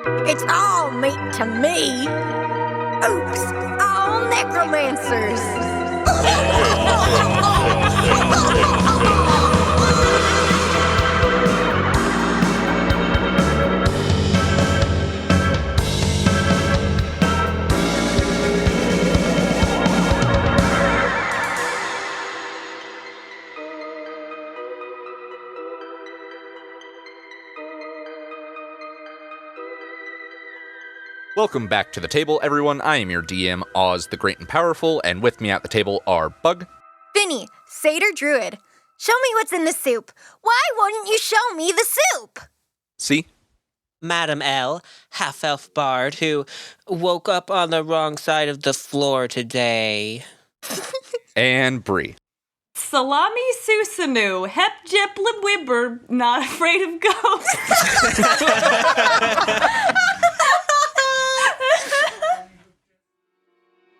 It's all meat to me. Oops, all necromancers. Welcome back to the table, everyone. I am your DM, Oz the Great and Powerful, and with me at the table are Bug, Finnie, Satyr Druid. Show me what's in the soup. Why wouldn't you show me the soup? C, Madam L, half-elf bard who woke up on the wrong side of the floor today. and Bree. Salami Susanu, Hep Jep Libwibber, not afraid of ghosts.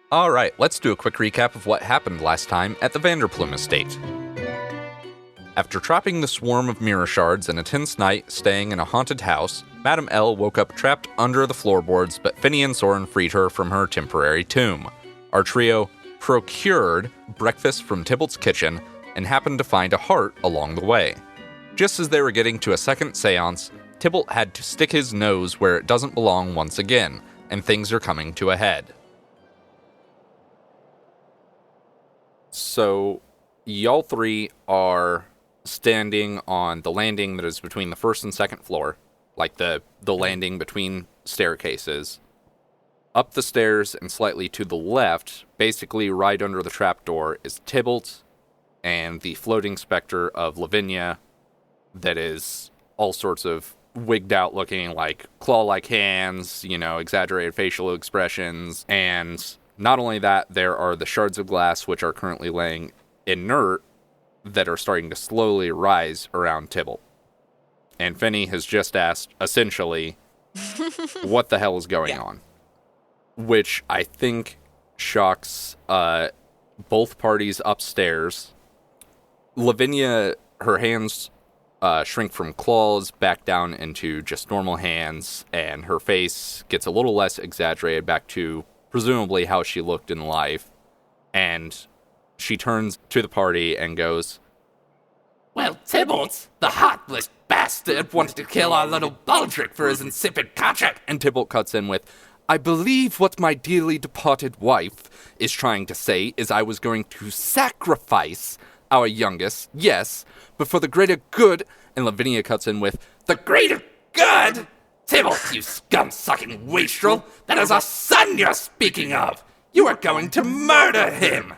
Alright, let's do a quick recap of what happened last time at the Vanderplum Estate. After trapping the swarm of mirror shards in a tense night staying in a haunted house, Madam L woke up trapped under the floorboards, but Finnie and Sorrin freed her from her temporary tomb. Our trio procured breakfast from Tybalt's kitchen and happened to find a heart along the way. Just as they were getting to a second seance, Tybalt had to stick his nose where it doesn't belong once again, and things are coming to a head. So, y'all three are standing on the landing that is between the first and second floor, like the landing between staircases. Up the stairs and slightly to the left, basically right under the trapdoor, is Tybalt and the floating specter of Lavinia that is all sorts of wigged out looking like claw-like hands, exaggerated facial expressions, and not only that, there are the shards of glass which are currently laying inert that are starting to slowly rise around Tybalt. And Finnie has just asked, essentially, what the hell is going on? Which I think shocks both parties upstairs. Lavinia, her hands shrink from claws back down into just normal hands, and her face gets a little less exaggerated back to presumably how she looked in life, and she turns to the party and goes, "Well, Tybalt, the heartless bastard, wanted to kill our little Baldric for his insipid contract." And Tybalt cuts in with, "I believe what my dearly departed wife is trying to say is I was going to sacrifice our youngest, yes, but for the greater good." And Lavinia cuts in with, "The greater good? Tybalt, you scum-sucking wastrel! That is our son you're speaking of! You are going to murder him!"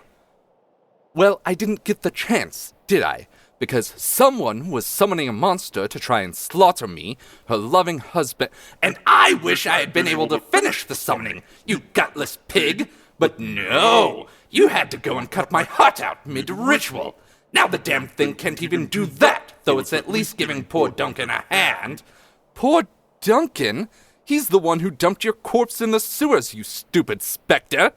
"Well, I didn't get the chance, did I? Because someone was summoning a monster to try and slaughter me, her loving husband." "And I wish I had been able to finish the summoning, you gutless pig! But no! You had to go and cut my heart out mid-ritual! Now the damn thing can't even do that, though it's at least giving poor Duncan a hand." "Poor Duncan? He's the one who dumped your corpse in the sewers, you stupid specter!"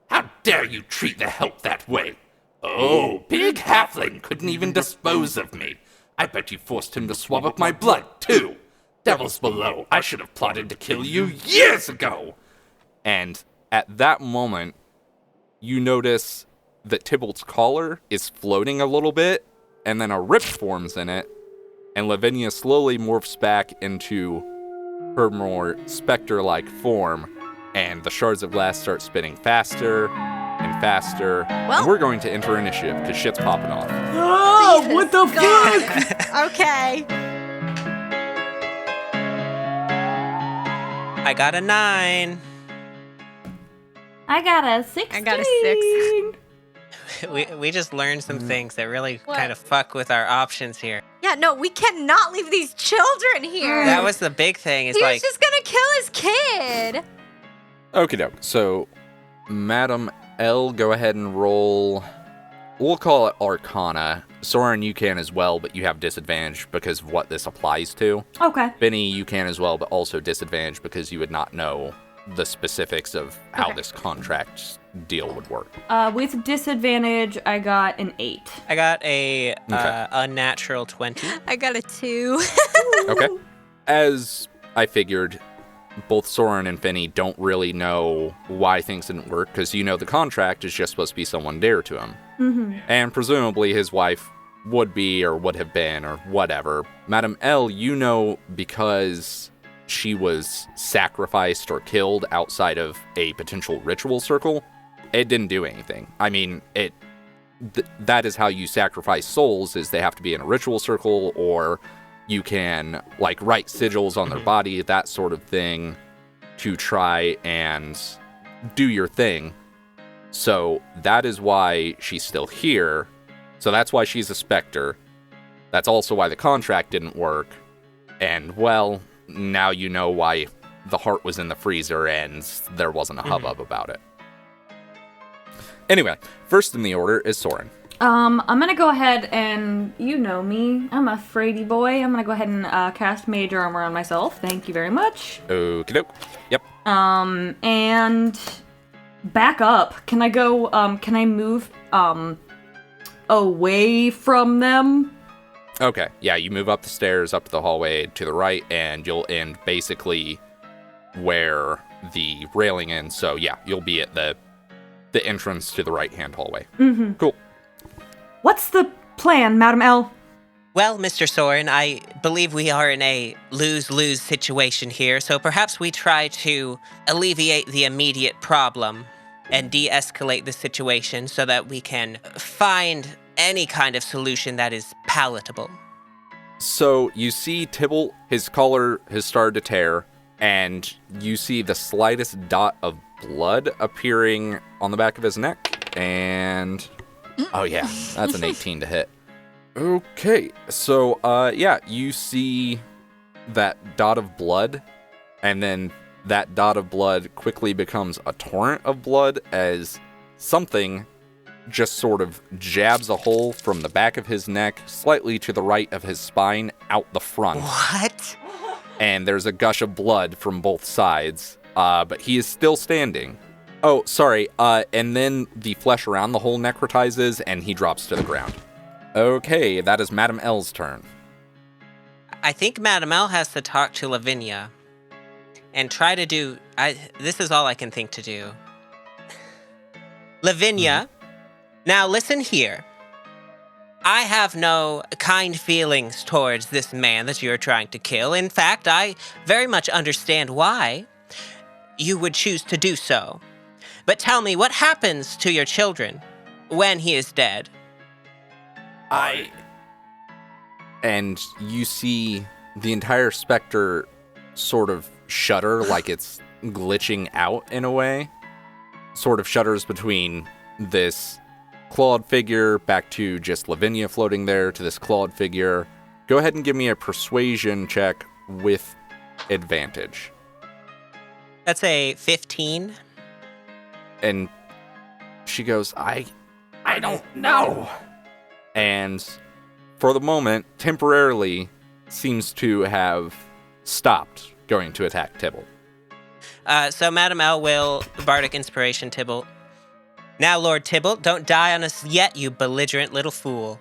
"How dare you treat the help that way? Oh, big halfling couldn't even dispose of me. I bet you forced him to swab up my blood, too. Devils below, I should have plotted to kill you years ago." And at that moment, you notice that Tybalt's collar is floating a little bit, and then a rip forms in it, and Lavinia slowly morphs back into her more specter-like form, and the shards of glass start spinning faster and faster. Well, and we're going to enter initiative, because shit's popping off. Oh, Jesus what the God. fuck? Okay. I got a 9. I got a 16. I got a 6. We just learned some things that really kind of fuck with our options here. Yeah, no, we cannot leave these children here. That was the big thing. Is He like was just gonna kill his kid. Okie doke. So, Madam L, go ahead and roll. We'll call it Arcana. Sorrin, you can as well, but you have disadvantage because of what this applies to. Okay. Finnie, you can as well, but also disadvantage because you would not know the specifics of how Okay. this contract deal would work. With disadvantage, I got an 8. I got a unnatural 20. I got a 2. Okay. As I figured, both Sorrin and Finnie don't really know why things didn't work, because you know the contract is just supposed to be someone dear to him. Mm-hmm. And presumably his wife would be, or would have been, or whatever. Madame L, you know, because she was sacrificed or killed outside of a potential ritual circle, it didn't do anything. I mean, that is how you sacrifice souls, is they have to be in a ritual circle, or you can, like, write sigils on their body, that sort of thing, to try and do your thing. So that is why she's still here. So that's why she's a specter. That's also why the contract didn't work. And, well, now you know why the heart was in the freezer and there wasn't a hubbub about it. Anyway, first in the order is Sorrin. I'm gonna go ahead and, you know me, I'm a fraidy boy. I'm gonna go ahead and cast Mage Armor on myself. Thank you very much. Okie doke. Yep. And back up. Can I go, can I move, away from them? Okay, yeah, you move up the stairs, up the hallway to the right, and you'll end basically where the railing ends. So yeah, you'll be at the entrance to the right-hand hallway. Mm-hmm. Cool. What's the plan, Madam L? Well, Mr. Sorrin, I believe we are in a lose-lose situation here, so perhaps we try to alleviate the immediate problem and de-escalate the situation so that we can find any kind of solution that is palatable. So you see Tybalt, his collar has started to tear, and you see the slightest dot of blood appearing on the back of his neck, and... oh yeah, that's an 18 to hit. Okay, so, yeah, you see that dot of blood, and then that dot of blood quickly becomes a torrent of blood as something just sort of jabs a hole from the back of his neck, slightly to the right of his spine, out the front. What? And there's a gush of blood from both sides, but he is still standing. Oh, sorry, and then the flesh around the hole necrotizes, and he drops to the ground. Okay, that is Madame L's turn. I think Madame L has to talk to Lavinia and try to do... this is all I can think to do. Lavinia, now listen here. I have no kind feelings towards this man that you're trying to kill. In fact, I very much understand why you would choose to do so. But tell me, what happens to your children when he is dead? And you see the entire specter sort of shudder, like it's glitching out in a way. Sort of shudders between this clawed figure back to just Lavinia floating there to this clawed figure. Go ahead and give me a persuasion check with advantage. That's a 15. And she goes, I don't know. And for the moment, temporarily, seems to have stopped going to attack Tybalt. So Madame L will Bardic Inspiration Tybalt. Now, Lord Tybalt, don't die on us yet, you belligerent little fool.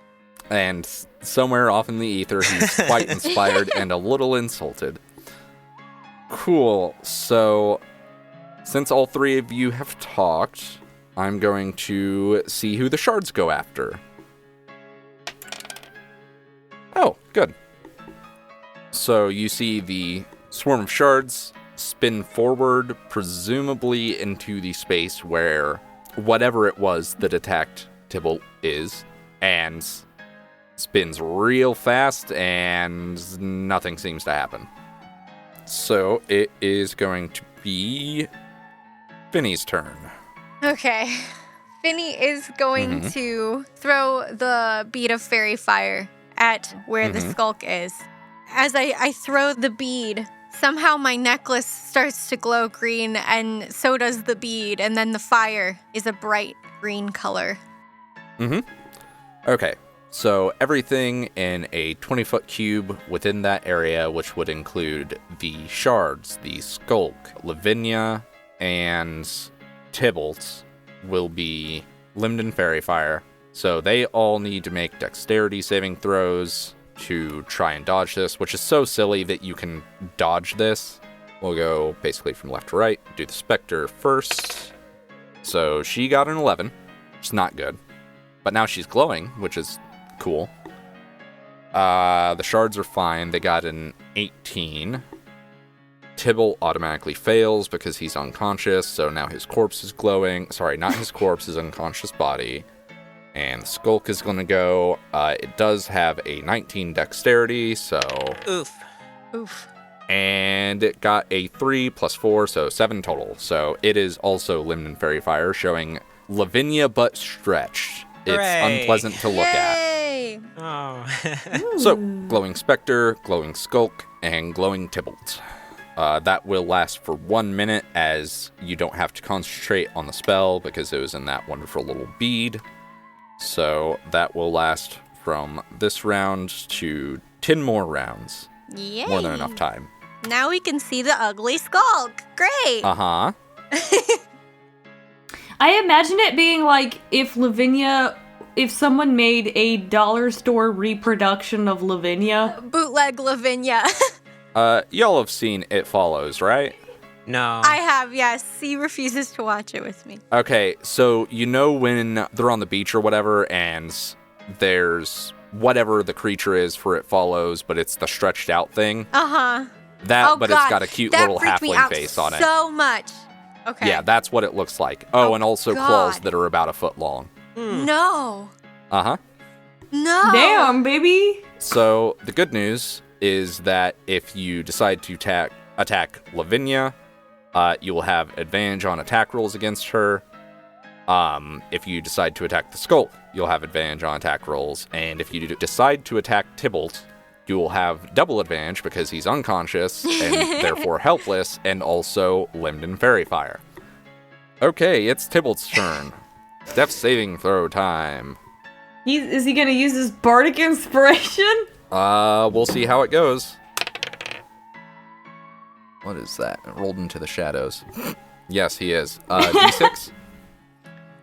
And somewhere off in the ether, he's quite inspired and a little insulted. Cool. So, since all three of you have talked, I'm going to see who the shards go after. Oh, good. So you see the swarm of shards spin forward, presumably into the space where whatever it was that attacked Tybalt is, and spins real fast, and nothing seems to happen. So it is going to be Finnie's turn. Okay. Finnie is going to throw the bead of fairy fire at where the skulk is. As I throw the bead, somehow my necklace starts to glow green, and so does the bead, and then the fire is a bright green color. Okay, so everything in a 20-foot cube within that area, which would include the shards, the skulk, Lavinia, and Tybalt, will be limbed in fairy fire. So they all need to make dexterity saving throws to try and dodge this, which is so silly that you can dodge this. We'll go basically from left to right. Do the Spectre first. So she got an 11, which is not good. But now she's glowing, which is cool. The shards are fine. They got an 18. Tybalt automatically fails because he's unconscious, so now his corpse is glowing. Sorry, not his corpse, his unconscious body. And the Skulk is going to go. It does have a 19 dexterity, so... Oof. And it got a 3 plus 4, so 7 total. So it is also limbed in fairy fire, showing Lavinia but stretched. It's Hooray. unpleasant to look at. Yay! Oh. So, glowing Spectre, glowing Skulk, and glowing Tybalt. That will last for 1 minute, as you don't have to concentrate on the spell because it was in that wonderful little bead. So that will last from this round to 10 more rounds. Yay! More than enough time. Now we can see the ugly Skulk. Great! Uh-huh. I imagine it being like if someone made a dollar store reproduction of Lavinia. Bootleg Lavinia. Y'all have seen It Follows, right? No. I have, yes. He refuses to watch it with me. Okay, so you know when they're on the beach or whatever, and there's whatever the creature is for It Follows, but it's the stretched out thing? Uh-huh. That, Oh, but God. it's got a cute That little freaked me halfling out face on it. so much. Okay. Yeah, that's what it looks like. Oh, Oh, and also claws God. that are about a foot long. No. Uh-huh. No. Damn, baby. So, the good news is that if you decide to attack Lavinia, you will have advantage on attack rolls against her. If you decide to attack the Skulk, you'll have advantage on attack rolls. And if you decide to attack Tybalt, you will have double advantage because he's unconscious and therefore helpless and also limbed in fairy fire. Okay, it's Tybalt's turn. Death saving throw time. Is he gonna use his bardic inspiration? We'll see how it goes. What is that? It rolled into the shadows. Yes, he is. D6?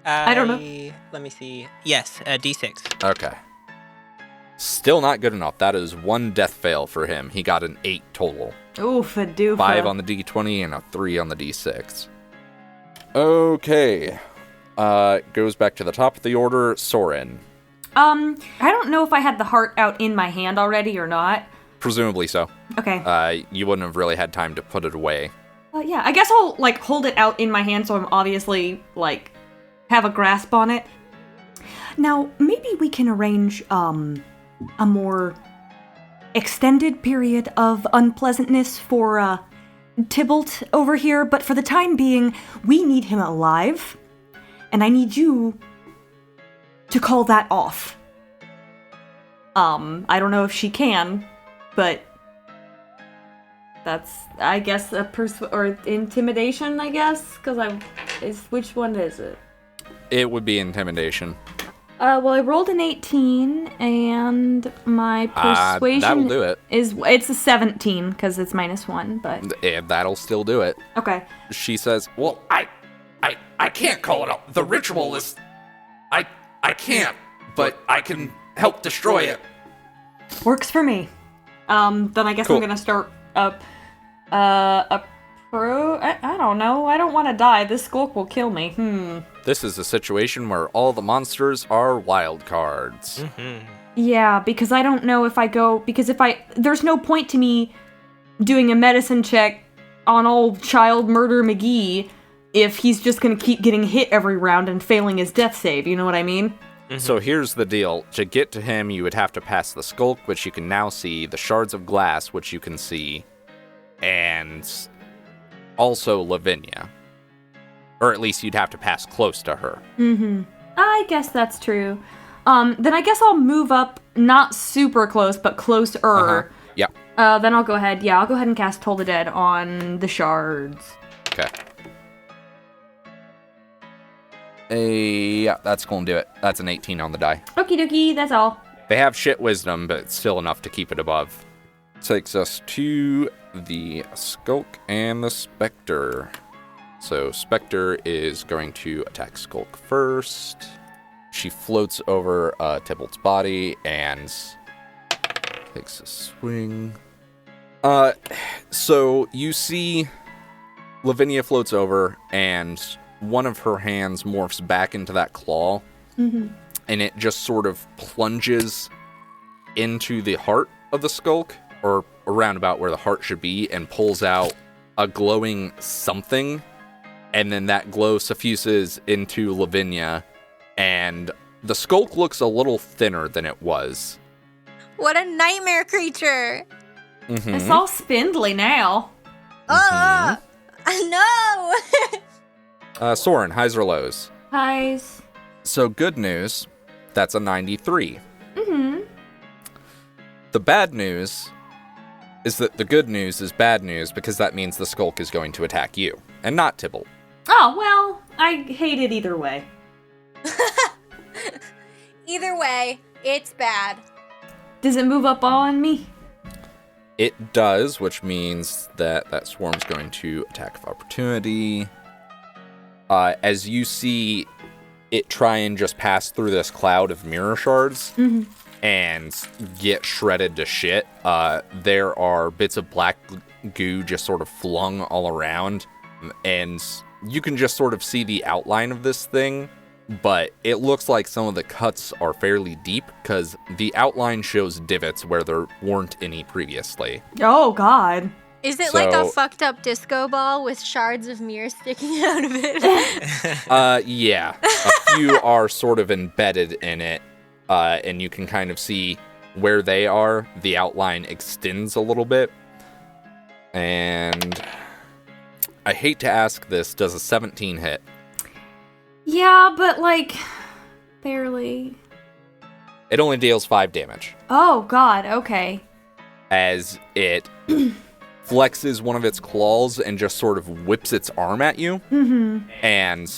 I don't know. Let me see. Yes, D6. Okay. Still not good enough. That is 1 death fail for him. He got an 8 total. Oof, a doofa. 5 on the D20 and a 3 on the D6. Okay. Goes back to the top of the order. Sorrin. I don't know if I had the heart out in my hand already or not. Presumably so. Okay. You wouldn't have really had time to put it away. Yeah, I guess I'll, hold it out in my hand so I'm obviously, have a grasp on it. Now, maybe we can arrange, a more extended period of unpleasantness for, Tybalt over here, but for the time being, we need him alive, and I need you to call that off. I don't know if she can, but that's, I guess, or intimidation, I guess, because which one is it? It would be intimidation. Well, I rolled an 18, and my persuasion that'll do it. it's a 17, because it's -1, but... And that'll still do it. Okay. She says, Well, I can't call it out. The ritual is... I can't, but I can help destroy it. Works for me. Then I guess Cool. I'm gonna start I don't know. I don't want to die. This skulk will kill me. this is a situation where all the monsters are wild cards. Yeah, because I don't know if I go... Because there's no point to me doing a medicine check on old child murder McGee if he's just gonna keep getting hit every round and failing his death save, you know what I mean? So here's the deal. To get to him, you would have to pass the Skulk, which you can now see, the shards of glass, which you can see, and also Lavinia. Or at least you'd have to pass close to her. I guess that's true. Then I guess I'll move up, not super close, but closer. Yeah. Then I'll go ahead. Yeah, I'll go ahead and cast Toll the Dead on the shards. Okay. Yeah, that's going to do it. That's an 18 on the die. Okie dokie, that's all. They have shit wisdom, but it's still enough to keep it above. Takes us to the Skulk and the Spectre. So Spectre is going to attack Skulk first. She floats over Tybalt's body and takes a swing. So you see Lavinia floats over, and one of her hands morphs back into that claw, and it just sort of plunges into the heart of the skulk, or around about where the heart should be, and pulls out a glowing something, and then that glow suffuses into Lavinia, and the skulk looks a little thinner than it was. What a nightmare creature! It's all spindly now. Oh, no! Sorrin, highs or lows? Highs. So good news, that's a 93. The bad news is that the good news is bad news, because that means the skulk is going to attack you, and not Tybalt. Oh, well, I hate it either way. Either way, it's bad. Does it move up on me? It does, which means that that swarm's going to attack of opportunity. As you see it try and just pass through this cloud of mirror shards and get shredded to shit, there are bits of black goo just sort of flung all around, and you can just sort of see the outline of this thing, but it looks like some of the cuts are fairly deep because the outline shows divots where there weren't any previously. Oh, God. Is it like a fucked up disco ball with shards of mirror sticking out of it? Yeah. A few are sort of embedded in it, and you can kind of see where they are. The outline extends a little bit. And I hate to ask this, does a 17 hit? Yeah, but, like, barely. It only deals 5 damage. Oh, God, okay. As it flexes one of its claws and just sort of whips its arm at you. And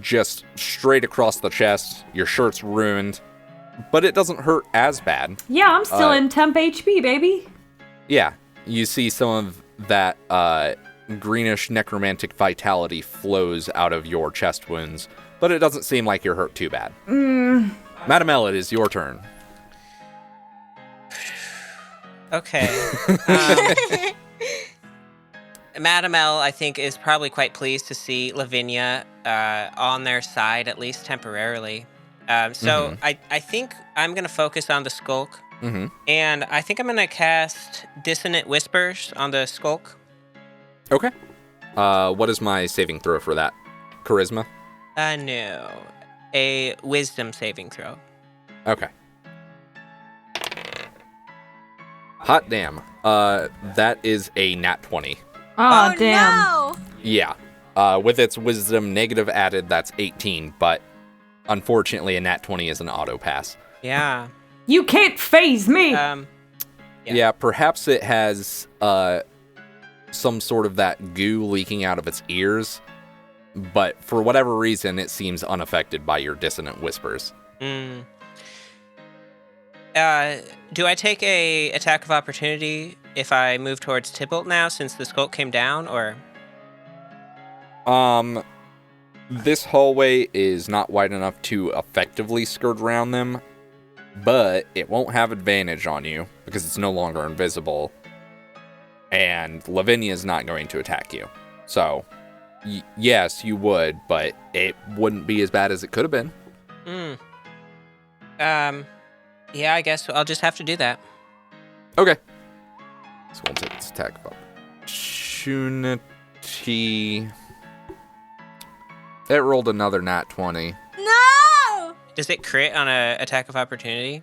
just straight across the chest, your shirt's ruined. But it doesn't hurt as bad. Yeah, I'm still in temp HP, baby. Yeah, you see some of that greenish necromantic vitality flows out of your chest wounds, but it doesn't seem like you're hurt too bad. Madam L, it is your turn. Okay. Madam L, I think, is probably quite pleased to see Lavinia on their side, at least temporarily. So I think I'm going to focus on the skulk. And I think I'm going to cast Dissonant Whispers on the skulk. Okay. What is my saving throw for that? Charisma? No. A Wisdom saving throw. Okay. Hot damn. That is a nat 20. Oh, damn. No! Yeah. With its wisdom negative added, that's 18, but unfortunately a nat 20 is an auto pass. Yeah. You can't phase me! Yeah, perhaps it has some sort of that goo leaking out of its ears, but for whatever reason, it seems unaffected by your dissonant whispers. Do I take a attack of opportunity if I move towards Tybalt now, since the skulk came down, or? This hallway is not wide enough to effectively skirt around them, but it won't have advantage on you because it's no longer invisible, and Lavinia is not going to attack you. So, yes, you would, but it wouldn't be as bad as it could have been. Yeah, I guess I'll just have to do that. Okay. So we'll take this attack of opportunity. It rolled another nat 20. No! Does it crit on a attack of opportunity?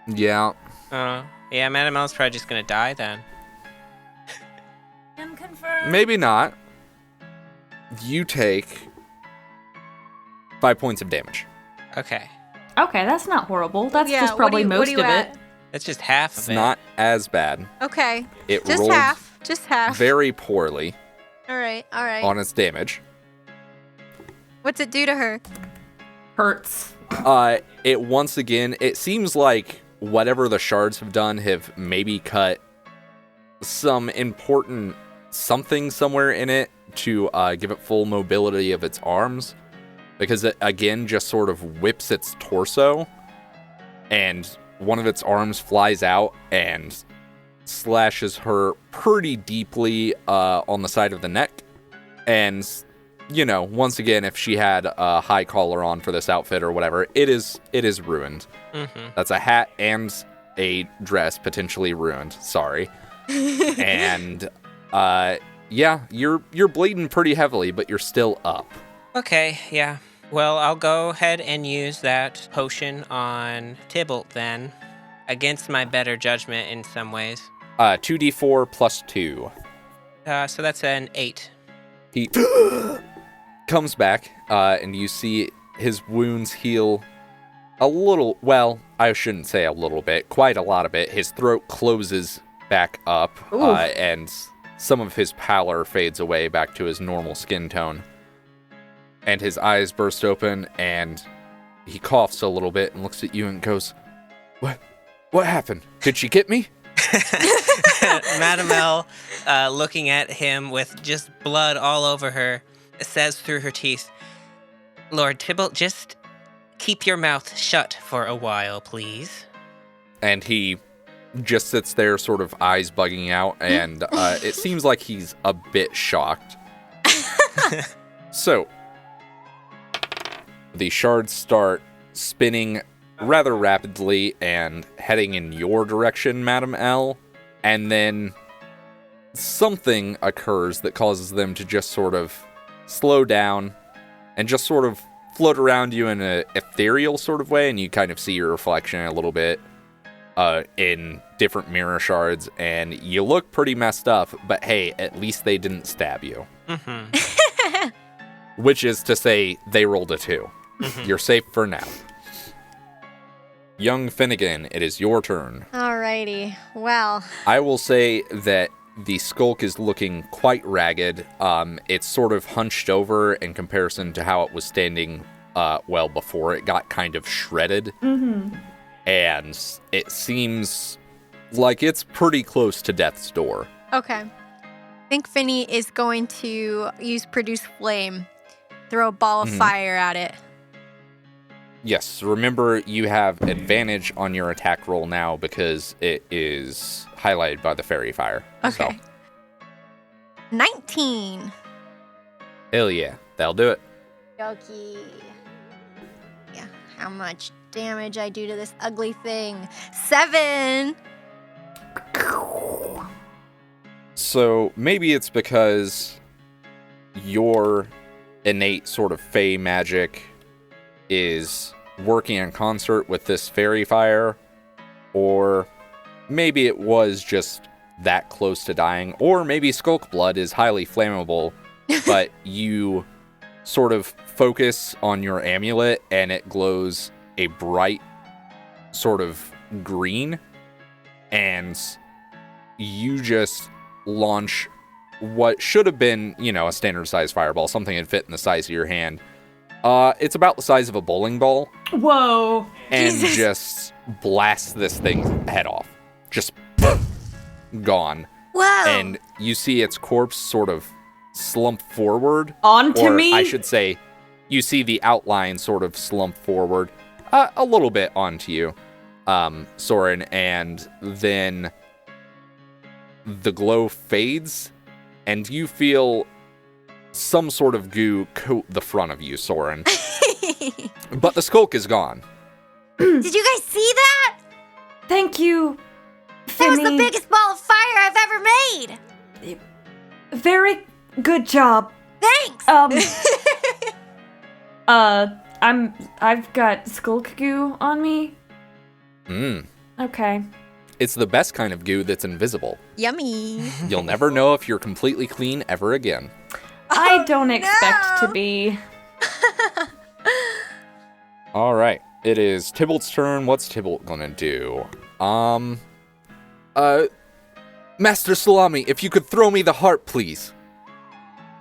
Yeah. Yeah, Madam L's probably just gonna die then. Unconfirmed. Maybe not. You take 5 points of damage. Okay. Okay, that's not horrible. That's Yeah, just probably what most are you of at? it. That's just half It's of it. not as bad. Okay. It Just rolled half. Just half. very poorly All right. on its damage. What's it do to her? Hurts. It once again, it seems like whatever the shards have done have maybe cut some important something somewhere in it to give it full mobility of its arms, because it again just sort of whips its torso and one of its arms flies out and slashes her pretty deeply on the side of the neck. And, once again, if she had a high collar on for this outfit or whatever, it is ruined. Mm-hmm. That's a hat and a dress potentially ruined. Sorry. And, you're bleeding pretty heavily, but you're still up. Okay, yeah. Well, I'll go ahead and use that potion on Tybalt then, against my better judgment in some ways. 2d4 plus 2. So that's an 8. He comes back, and you see his wounds heal a little. Well, I shouldn't say a little bit, quite a lot of it. His throat closes back up, and some of his pallor fades away back to his normal skin tone. And his eyes burst open, and he coughs a little bit and looks at you and goes, What happened? Did she get me? Madame L, looking at him with just blood all over her, says through her teeth, Lord Tybalt, just keep your mouth shut for a while, please. And he just sits there, sort of eyes bugging out, and it seems like he's a bit shocked. So, the shards start spinning rather rapidly and heading in your direction, Madame L. And then something occurs that causes them to just sort of slow down and just sort of float around you in an ethereal sort of way, and you kind of see your reflection a little bit in different mirror shards, and you look pretty messed up, but hey, at least they didn't stab you. Mm-hmm. Which is to say, they rolled a 2. Mm-hmm. You're safe for now. Young Finnegan, it is your turn. Alrighty. Well, I will say that the skulk is looking quite ragged. It's sort of hunched over in comparison to how it was standing before it got kind of shredded. Mm-hmm. And it seems like it's pretty close to death's door. okay. I think Finnie is going to use Produce Flame, throw a ball of fire at it. Yes, remember you have advantage on your attack roll now because it is highlighted by the fairy fire. Okay. 19. Hell yeah, that'll do it. Dokie. Yeah, how much damage I do to this ugly thing? 7. So maybe it's because your innate sort of fey magic is working in concert with this fairy fire, or maybe it was just that close to dying, or maybe skulk blood is highly flammable, but you sort of focus on your amulet and it glows a bright sort of green, and you just launch what should have been, a standard size fireball, something that fit in the size of your hand. It's about the size of a bowling ball. Whoa. And just blast this thing's head off. Just gone. Whoa. And you see its corpse sort of slump forward. Onto me? I should say, you see the outline sort of slump forward a little bit onto you, Sorrin, and then the glow fades, and you feel some sort of goo coat the front of you, Sorrin. But the skulk is gone. Did you guys see that? Thank you, That Finnie. was the biggest ball of fire I've ever made. Very good job. Thanks. I've got skulk goo on me. Okay. It's the best kind of goo that's invisible. Yummy. You'll never know if you're completely clean ever again. I don't expect no. to be. All right. It is Tybalt's turn. What's Tybalt gonna do? Master Salami, if you could throw me the heart, please.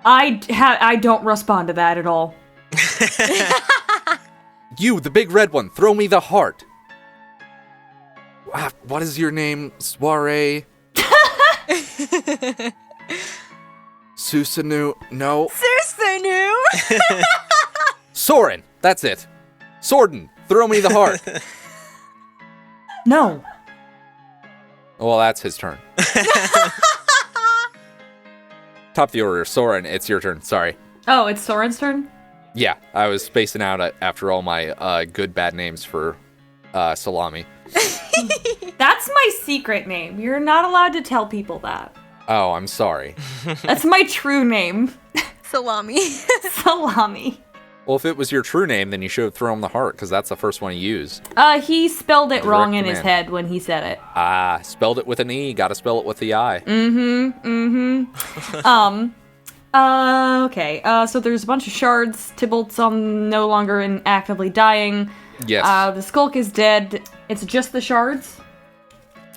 I don't respond to that at all. You, the big red one, throw me the heart. What is your name? Soiree? Susanu? No. Sursanu. Sorrin, that's it. Sorrin, throw me the heart. No. Well, that's his turn. Top of the order, Sorrin, it's your turn. Sorry. Oh, it's Sorrin's turn? Yeah, I was spacing out after all my good bad names for salami. That's my secret name. You're not allowed to tell people that. Oh, I'm sorry. That's my true name. Salami. Salami. Well, if it was your true name, then you should have thrown the heart, because that's the first one you used. He spelled it wrong in his command. head when he said it. Ah, spelled it with an E, gotta spell it with the I. Okay. So there's a bunch of shards. Tybalt's no longer actively dying. Yes. The skulk is dead. It's just the shards?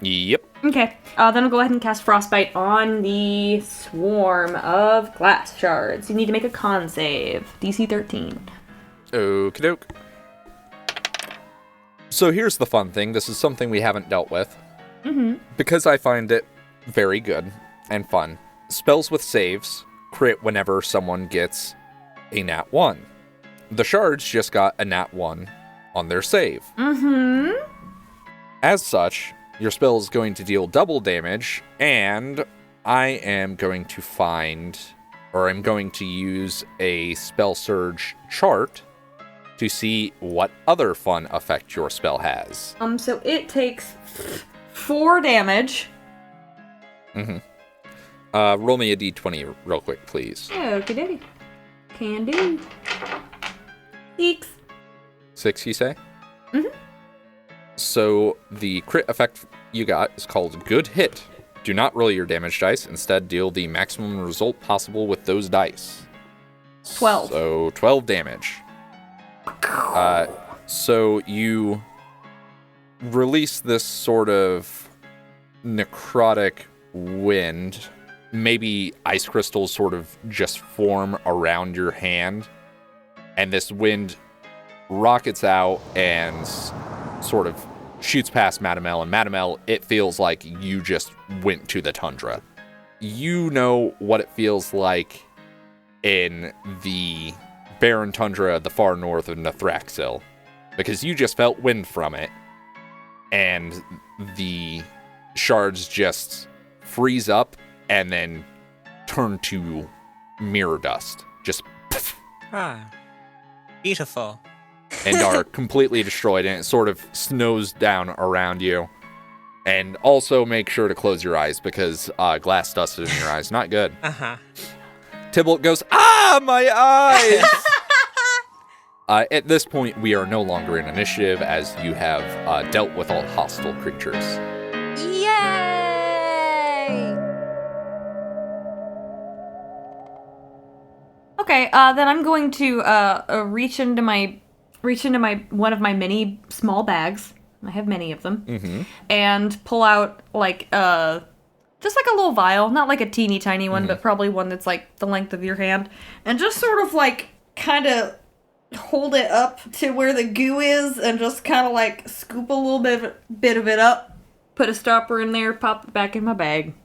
Yep. Okay. Then I'll go ahead and cast Frostbite on the swarm of glass shards. You need to make a con save. DC 13. Okie doke. So here's the fun thing. This is something we haven't dealt with. Because I find it very good and fun. Spells with saves crit whenever someone gets a nat 1. The shards just got a nat 1 on their save. As such, your spell is going to deal double damage, and I am going to I'm going to use a spell surge chart to see what other fun effect your spell has. So it takes 4 damage. Roll me a d20 real quick, please. Okie dokie. Can do. 6. 6, you say? So the crit effect you got is called Good Hit. Do not roll your damage dice. Instead, deal the maximum result possible with those dice. 12. So 12 damage. So you release this sort of necrotic wind. Maybe ice crystals sort of just form around your hand. And this wind rockets out and sort of shoots past Madame L. And Madame L, it feels like you just went to the tundra. You know what it feels like in the barren tundra at the far north of Nethraxil, because you just felt wind from it, and the shards just freeze up and then turn to mirror dust. Just Beautiful. and are completely destroyed, and it sort of snows down around you. And also make sure to close your eyes, because glass dust in your eyes, not good. Tybalt goes, my eyes! At this point, we are no longer in initiative, as you have dealt with all hostile creatures. Yay! Okay, then I'm going to reach into my one of my many small bags. I have many of them, and pull out like just like a little vial, not like a teeny tiny one, but probably one that's like the length of your hand, and just sort of like kind of hold it up to where the goo is, and just kind of like scoop a little bit of it up, put a stopper in there, pop it back in my bag.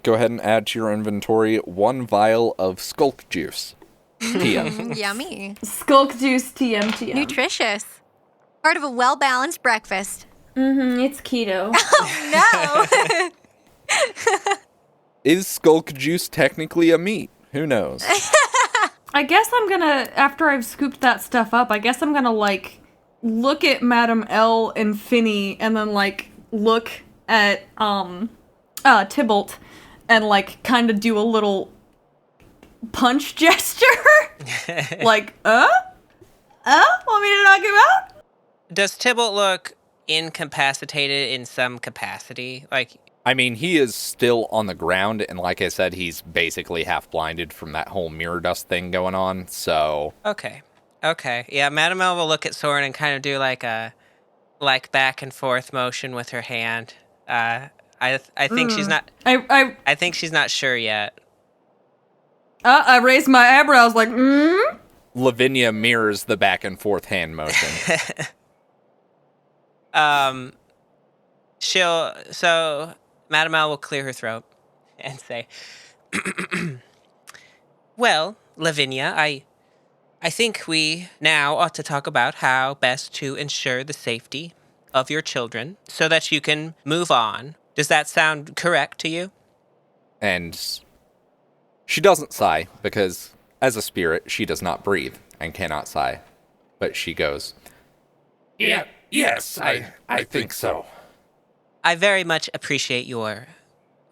Go ahead and add to your inventory 1 vial of skulk juice. TM. Yummy. Skulk juice TM. Nutritious. Part of a well-balanced breakfast. It's keto. No. Is skulk juice technically a meat? Who knows? I guess I'm gonna, after I've scooped that stuff up, I guess I'm gonna, like, look at Madame L and Finnie, and then, like, look at, Tybalt, and, like, kind of do a little punch gesture. Like, want me to knock him out? Does Tybalt look incapacitated in some capacity? Like, I mean, he is still on the ground, and like I said, he's basically half blinded from that whole mirror dust thing going on, so... Okay. Yeah, Madame L will look at Sorrin and kind of do like a back and forth motion with her hand. I think she's not... I think she's not sure yet. I raised my eyebrows like, Lavinia mirrors the back and forth hand motion. So Madame L will clear her throat and say, well, Lavinia, I think we now ought to talk about how best to ensure the safety of your children so that you can move on. Does that sound correct to you? And she doesn't sigh, because as a spirit, she does not breathe and cannot sigh. But she goes, Yes, I think so. I very much appreciate your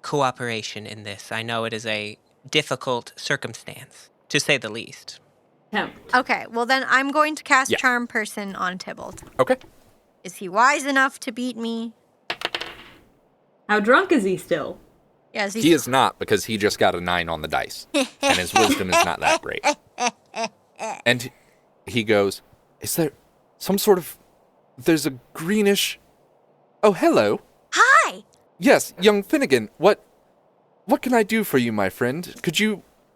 cooperation in this. I know it is a difficult circumstance, to say the least. Okay, well then I'm going to cast Yeah. Charm Person on Tybalt. okay. Is he wise enough to beat me? How drunk is he still? Yeah, He is not, because he just got a 9 on the dice. And his wisdom is not that great. And he goes, is there some sort of... There's a greenish... Oh, hello. Hi! Yes, young Finnegan, what can I do for you, my friend?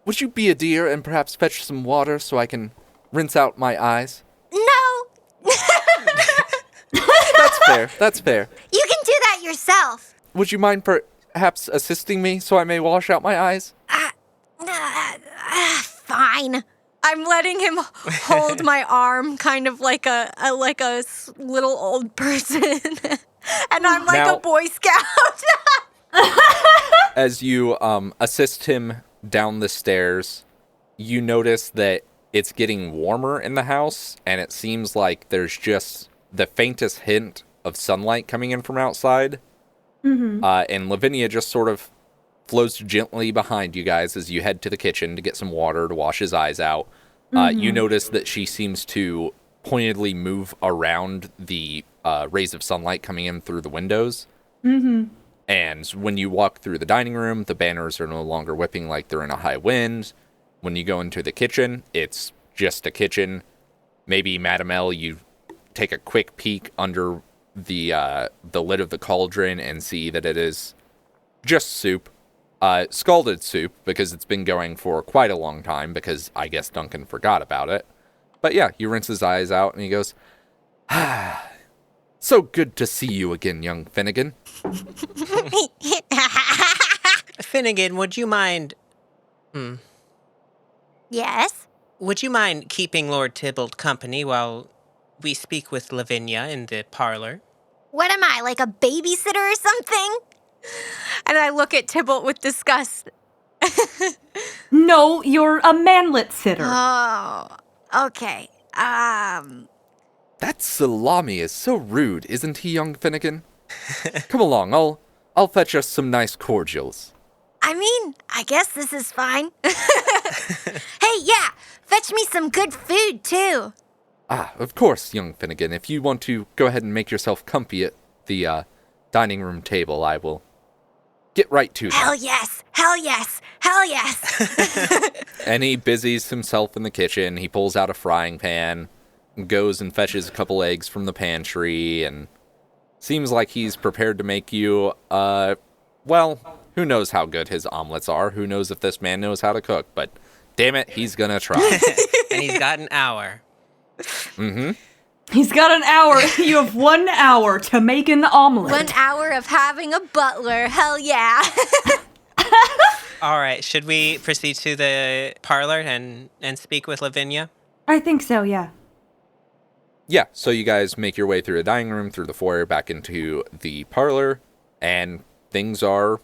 Would you be a dear and perhaps fetch some water so I can rinse out my eyes? No! That's fair. You can do that yourself. Would you mind perhaps assisting me so I may wash out my eyes? Fine. I'm letting him hold my arm, kind of like a little old person, and I'm like Now- a Boy Scout. As you assist him down the stairs, you notice that it's getting warmer in the house, and it seems like there's just the faintest hint of sunlight coming in from outside. And Lavinia just sort of flows gently behind you guys as you head to the kitchen to get some water to wash his eyes out. You notice that she seems to pointedly move around the rays of sunlight coming in through the windows. And when you walk through the dining room, the banners are no longer whipping like they're in a high wind. When you go into the kitchen, it's just a kitchen. Maybe, Madam L, you take a quick peek under the lid of the cauldron and see that it is just soup. Scalded soup, because it's been going for quite a long time, because I guess Duncan forgot about it. But yeah, he rinses his eyes out and he goes, so good to see you again, young Finnegan. Finnegan, would you mind... Yes? Would you mind keeping Lord Tybalt company while we speak with Lavinia in the parlor? What am I, like a babysitter or something? And I look at Tybalt with disgust. No, you're a manlet sitter. Oh, okay. That salami is so rude, isn't he, young Finnegan? Come along, I'll fetch us some nice cordials. I mean, I guess this is fine. Hey, yeah, fetch me some good food, too. Ah, of course, young Finnegan. If you want to go ahead and make yourself comfy at the dining room table, I will get right to that. Hell yes, hell yes, hell yes. And he busies himself in the kitchen. He pulls out a frying pan, goes and fetches a couple eggs from the pantry, and seems like he's prepared to make you, well, who knows how good his omelets are. Who knows if this man knows how to cook, but damn it, he's gonna try. And he's got an hour. He's got an hour. You have 1 hour to make an omelet. 1 hour of having a butler, hell yeah. All right, should we proceed to the parlor and speak with Lavinia? I think so, yeah. Yeah, so you guys make your way through the dining room, through the foyer, back into the parlor, and things are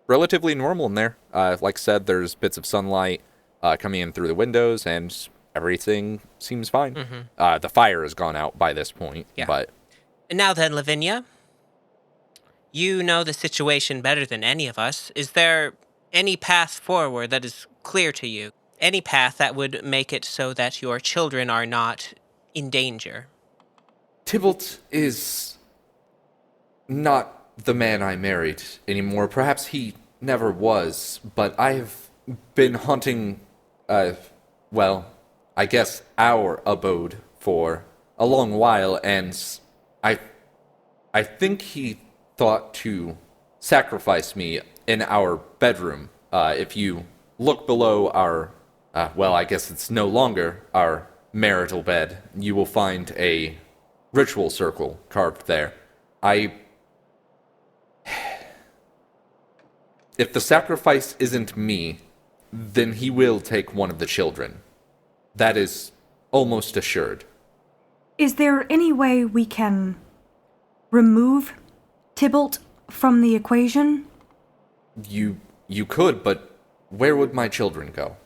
relatively normal in there. Like I said, there's bits of sunlight coming in through the windows, and everything seems fine. The fire has gone out by this point, Yeah. but... Now then, Lavinia, you know the situation better than any of us. Is there any path forward that is clear to you? Any path that would make it so that your children are not in danger? Tybalt is not the man I married anymore. Perhaps he never was, but I have been haunting, well, I guess our abode for a long while, and I think he thought to sacrifice me in our bedroom. If you look below our, well, I guess it's no longer our marital bed, you will find a ritual circle carved there. If the sacrifice isn't me, then he will take one of the children. That is almost assured. Is there any way we can remove Tybalt from the equation? You You could, but where would my children go?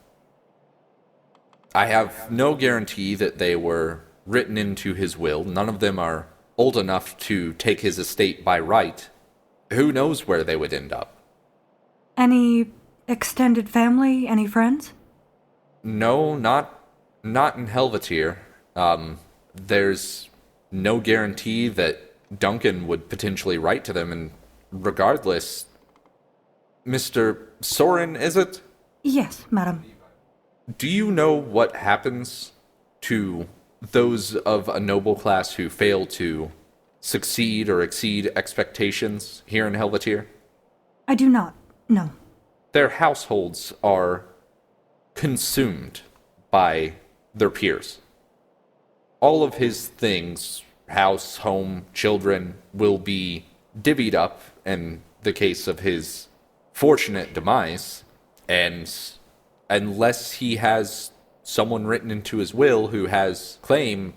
I have no guarantee that they were written into his will. None of them are old enough to take his estate by right. Who knows where they would end up? Any extended family? Any friends? No, not in Helvetier. There's no guarantee that Duncan would potentially write to them, and regardless, Mr. Sorrin, is it? Yes, madam. Do you know what happens to those of a noble class who fail to succeed or exceed expectations here in Helvetier? I do not. No. Their households are consumed by their peers. All of his things, house, home, children, will be divvied up in the case of his fortunate demise, and unless he has someone written into his will who has claim,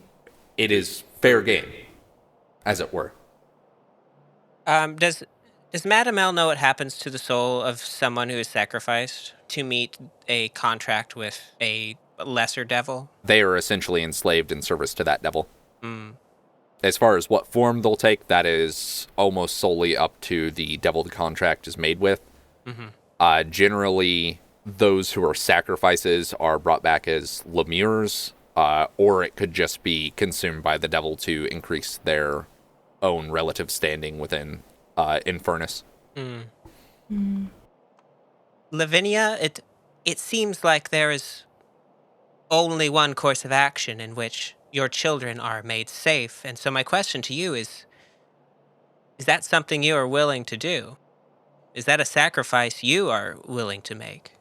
it is fair game, as it were. Does Madame L know what happens to the soul of someone who is sacrificed to meet a contract with a lesser devil? They are essentially enslaved in service to that devil. As far as what form they'll take, that is almost solely up to the devil the contract is made with. Generally, those who are sacrifices are brought back as lemures, or it could just be consumed by the devil to increase their own relative standing within Infernus. Lavinia, it seems like there is only one course of action in which your children are made safe, and so my question to you is that something you are willing to do? Is that a sacrifice you are willing to make?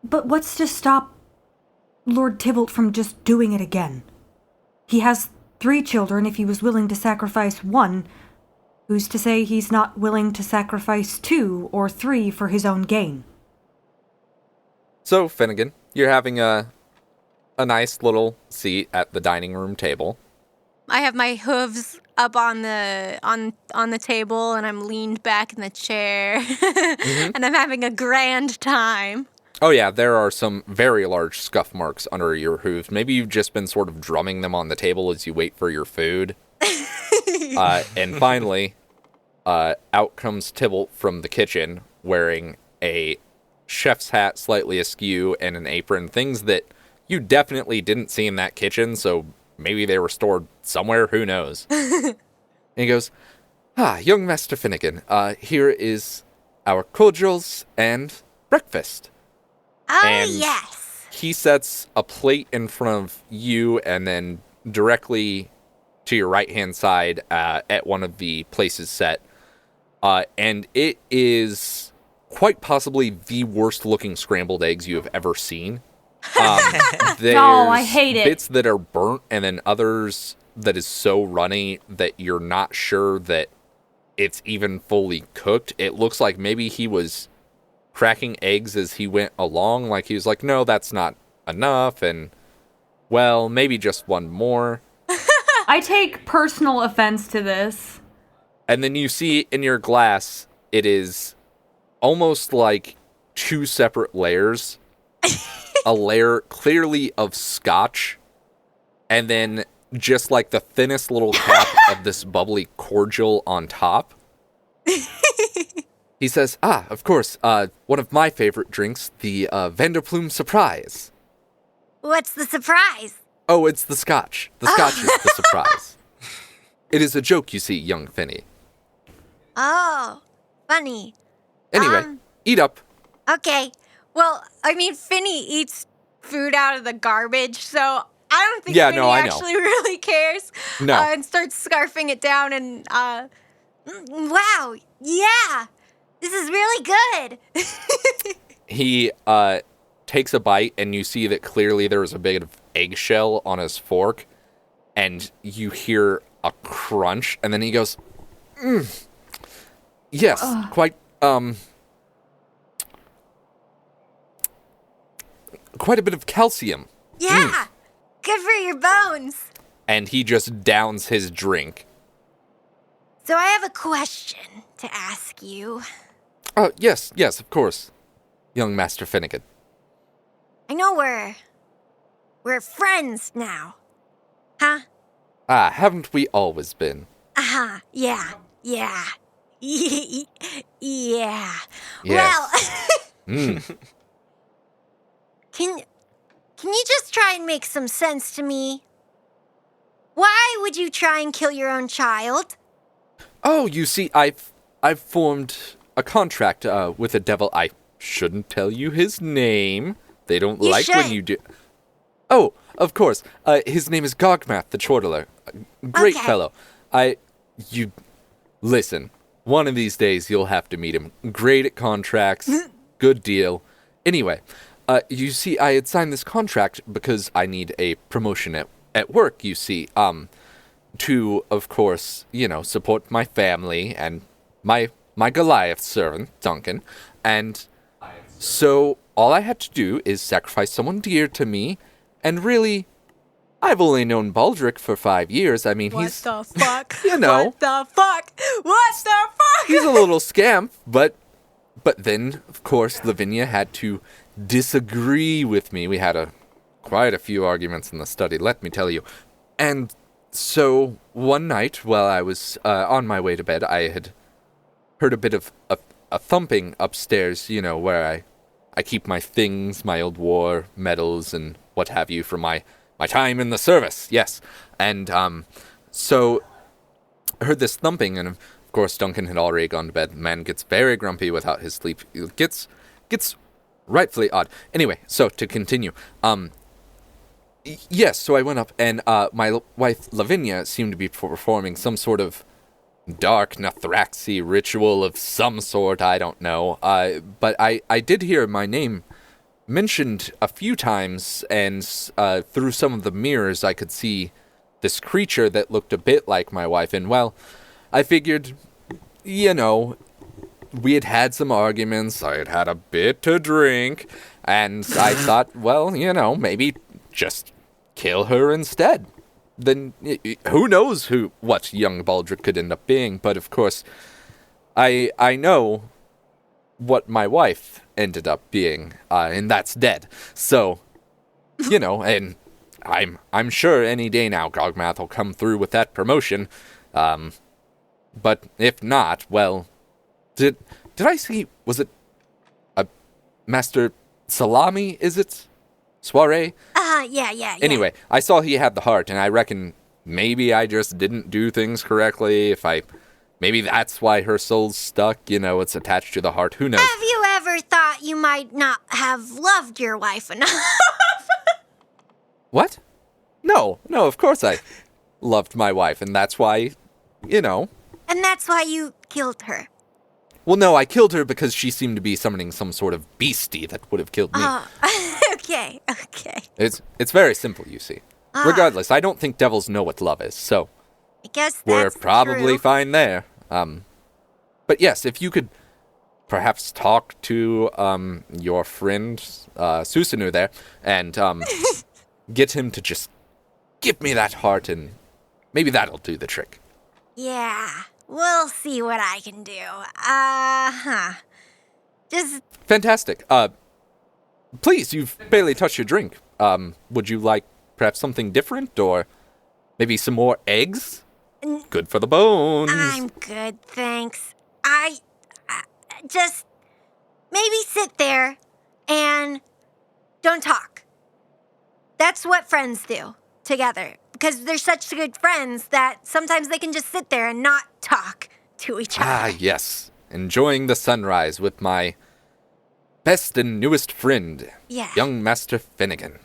But what's to stop Lord Tybalt from just doing it again? He has 3 children. If he was willing to sacrifice 1, who's to say he's not willing to sacrifice 2 or 3 for his own gain? So, Finnegan, you're having a nice little seat at the dining room table. I have my hooves up on the table, and I'm leaned back in the chair, and I'm having a grand time. Oh yeah, there are some very large scuff marks under your hooves. Maybe you've just been sort of drumming them on the table as you wait for your food. And finally, out comes Tybalt from the kitchen, wearing a chef's hat slightly askew and an apron, things that you definitely didn't see in that kitchen, so maybe they were stored somewhere, who knows. And he goes, young Master Finnegan, here is our cordials and breakfast. Oh, And yes. he sets a plate in front of you, and then directly to your right-hand side at one of the places set. And it is quite possibly the worst-looking scrambled eggs you have ever seen. There's I hate it. bits that are burnt, and then others that is so runny that you're not sure that it's even fully cooked. It looks like maybe he was cracking eggs as he went along. Like he was like, no, that's not enough. And, well, maybe just one more. I take personal offense to this. And then you see in your glass, it is almost like 2 separate layers. A layer clearly of scotch, and then just like the thinnest little cap of this bubbly cordial on top. He says, of course, one of my favorite drinks, the Vanderplum Surprise. What's the surprise? Oh, it's the scotch. The scotch is the surprise. It is a joke, you see, young Finnie. Oh, funny. Anyway, eat up. Okay. Well, I mean, Finnie eats food out of the garbage, so I don't think Finnie actually really cares. No. And starts scarfing it down, and wow, yeah, this is really good. He takes a bite, and you see that clearly there was a bit of eggshell on his fork, and you hear a crunch, and then he goes, yes, quite a bit of calcium. Yeah, good for your bones. And he just downs his drink. So I have a question to ask you. Oh, yes, of course. Young Master Finnegan. I know we're friends now. Huh? Ah, haven't we always been? Uh-huh. Yeah. Yeah. Yeah. Well, Yes. can you just try and make some sense to me? Why would you try and kill your own child? Oh, you see, I've formed a contract with a devil. I shouldn't tell you his name. They don't You like when should. you do. Oh, of course. His name is Gogmath the Chortler. Great Okay. fellow. You listen. One of these days you'll have to meet him. Great at contracts. Good deal. Anyway, you see, I had signed this contract because I need a promotion at work. You see, to, of course, support my family and my Goliath servant, Duncan. And so all I had to do is sacrifice someone dear to me. And really, I've only known Baldric for 5 years. I mean, he's, the fuck? you know, What the fuck? What the fuck? he's a little scamp. But then, of course, Lavinia had to disagree with me. We had quite a few arguments in the study, let me tell you. And so one night, while I was on my way to bed, I had heard a bit of a thumping upstairs, where I keep my things, my old war medals and what have you from my time in the service, yes. And so I heard this thumping, and of course Duncan had already gone to bed. The man gets very grumpy without his sleep. It gets rightfully odd. Anyway, so to continue, yes, so I went up, and my wife Lavinia seemed to be performing some sort of dark Nathraxi ritual of some sort, I don't know. But I did hear my name mentioned a few times, and through some of the mirrors I could see this creature that looked a bit like my wife, and well, I figured, we had some arguments, I had had a bit to drink, and I thought, well, maybe just kill her instead. Then who knows what young Baldric could end up being, but of course, I know what my wife ended up being, and that's dead. So, and I'm sure any day now Gogmath will come through with that promotion. But if not, well, did I see, was it a Master Salami, is it? Soiree? Yeah. Anyway, I saw he had the heart, and I reckon maybe I just didn't do things correctly. Maybe that's why her soul's stuck, it's attached to the heart. Who knows? Have you ever thought you might not have loved your wife enough? What? No, of course I loved my wife, and that's why, And that's why you killed her. Well, no, I killed her because she seemed to be summoning some sort of beastie that would have killed me. Okay. It's very simple, you see. Regardless, I don't think devils know what love is, so I guess we're that's probably true. fine there. But yes, if you could perhaps talk to your friend Susanu there and get him to just give me that heart, and maybe that'll do the trick. Yeah, we'll see what I can do. Just Fantastic. Please, you've barely touched your drink. Would you like perhaps something different, or maybe some more eggs? Good for the bones. I'm good, thanks. I just maybe sit there and don't talk. That's what friends do together, because they're such good friends that sometimes they can just sit there and not talk to each other. Ah, yes. Enjoying the sunrise with my best and newest friend, Yeah. young Master Finnegan.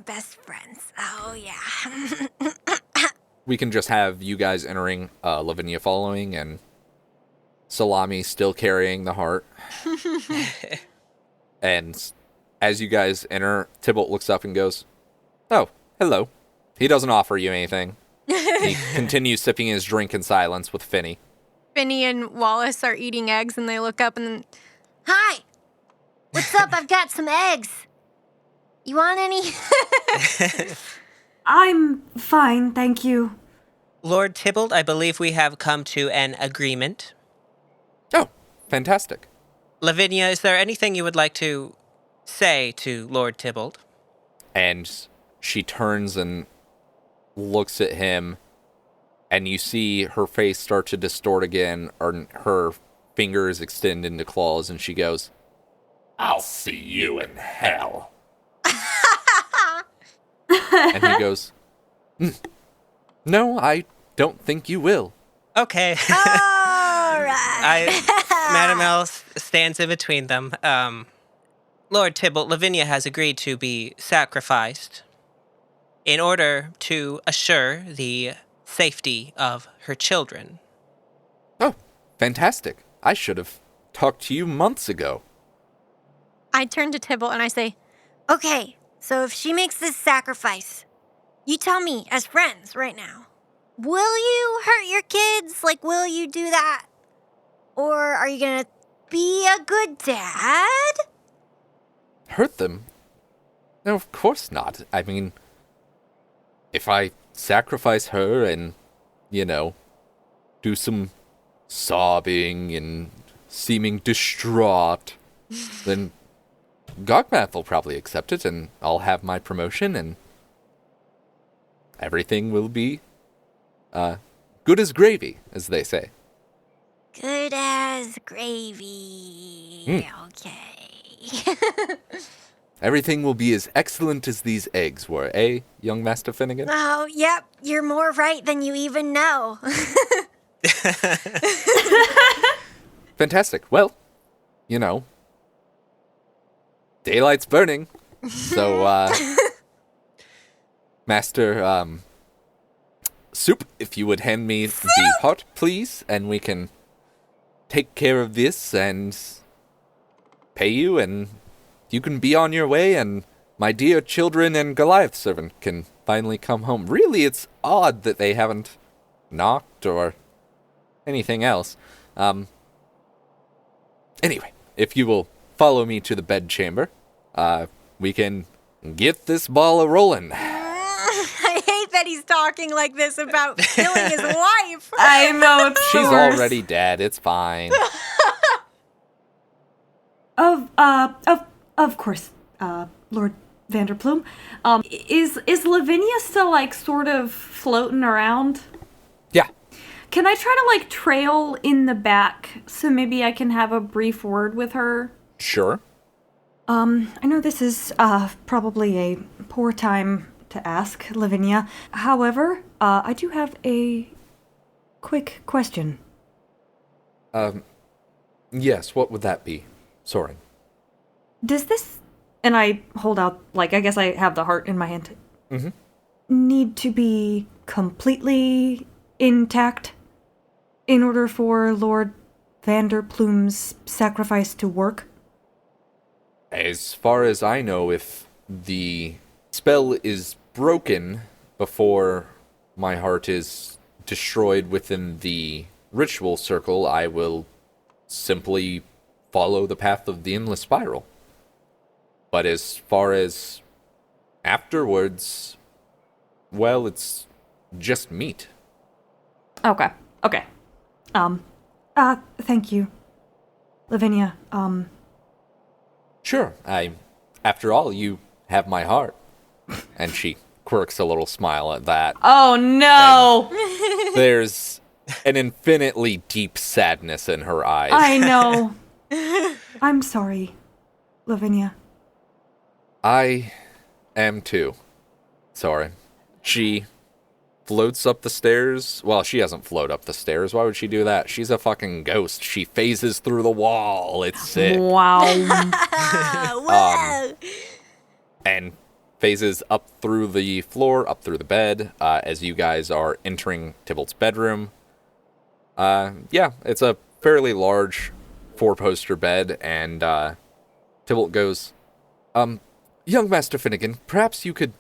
Best friends. Oh, yeah. We can just have you guys entering, Lavinia following, and Salami still carrying the heart. And as you guys enter, Tybalt looks up and goes, "Oh, hello." He doesn't offer you anything. He continues sipping his drink in silence with Finnie. Finnie and Wallace are eating eggs, and they look up and, "Hi, what's up? I've got some eggs. You want any?" I'm fine, thank you. Lord Tybalt, I believe we have come to an agreement. Oh, fantastic. Lavinia, is there anything you would like to say to Lord Tybalt? And she turns and looks at him, and you see her face start to distort again, or her fingers extend into claws, and she goes, I'll see you in hell. and he goes, no, I don't think you will. Okay. All right. Madam L stands in between them. Lord Tybalt, Lavinia has agreed to be sacrificed in order to assure the safety of her children. Oh, fantastic. I should have talked to you months ago. I turn to Tybalt and I say, okay, so if she makes this sacrifice, you tell me as friends right now, will you hurt your kids? Like, will you do that? Or are you going to be a good dad? Hurt them? No, of course not. I mean, if I sacrifice her and, do some sobbing and seeming distraught, then Gogmath will probably accept it, and I'll have my promotion, and everything will be good as gravy, as they say. Good as gravy. Okay. Everything will be as excellent as these eggs were, eh, young Master Finnegan? Oh, yep. You're more right than you even know. Fantastic. Well, daylight's burning. So, Master, Soup, if you would hand me the pot, please, and we can take care of this and pay you, and you can be on your way, and my dear children and Goliath servant can finally come home. Really, it's odd that they haven't knocked or anything else. Anyway, if you will follow me to the bedchamber, we can get this ball a-rolling. I hate that he's talking like this about killing his wife. I know, it's She's the worst. already dead, it's fine. Of course, Lord Vanderplum. Is Lavinia still, sort of floating around? Yeah. Can I try to, trail in the back so maybe I can have a brief word with her? Sure. I know this is, probably a poor time to ask, Lavinia. However, I do have a quick question. Yes, what would that be, Sorrin? Does this, and I hold out, I guess I have the heart in my hand, need to be completely intact in order for Lord Vanderplum's sacrifice to work? As far as I know, if the spell is broken before my heart is destroyed within the ritual circle, I will simply follow the path of the endless spiral. But as far as afterwards, well, it's just meat. Okay. Thank you, Lavinia. Sure, after all, you have my heart. And she quirks a little smile at that. Oh no! There's an infinitely deep sadness in her eyes. I know. I'm sorry, Lavinia. I am too. Sorry. She floats up the stairs. Well, she doesn't float up the stairs. Why would she do that? She's a fucking ghost. She phases through the wall. It's sick. Wow. Whoa. And phases up through the floor, up through the bed, as you guys are entering Tybalt's bedroom. Yeah, it's a fairly large 4-poster bed, and Tybalt goes, Young Master Finnegan, perhaps you could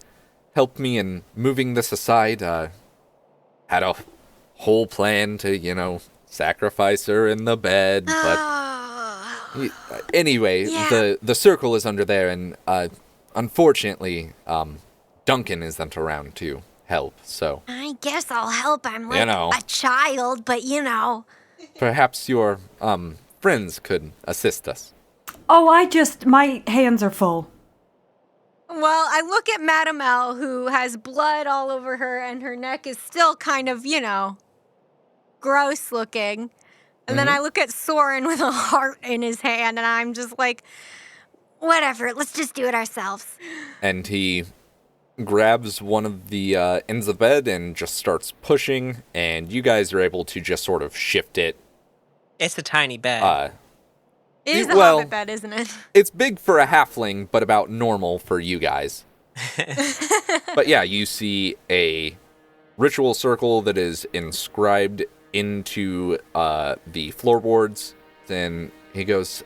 help me in moving this aside. Had a whole plan to, sacrifice her in the bed, but anyway, Yeah. the circle is under there, and unfortunately, Duncan isn't around to help, so I guess I'll help. I'm You know. a child, but perhaps your friends could assist us. Oh, my hands are full. Well, I look at Madame L, who has blood all over her, and her neck is still kind of, gross looking. And then I look at Sorrin with a heart in his hand, and I'm just like, whatever, let's just do it ourselves. And he grabs one of the ends of the bed and just starts pushing, and you guys are able to just sort of shift it. It's a tiny bed. It is a hobbit bed, isn't it? It's big for a halfling, but about normal for you guys. But yeah, you see a ritual circle that is inscribed into the floorboards. Then he goes,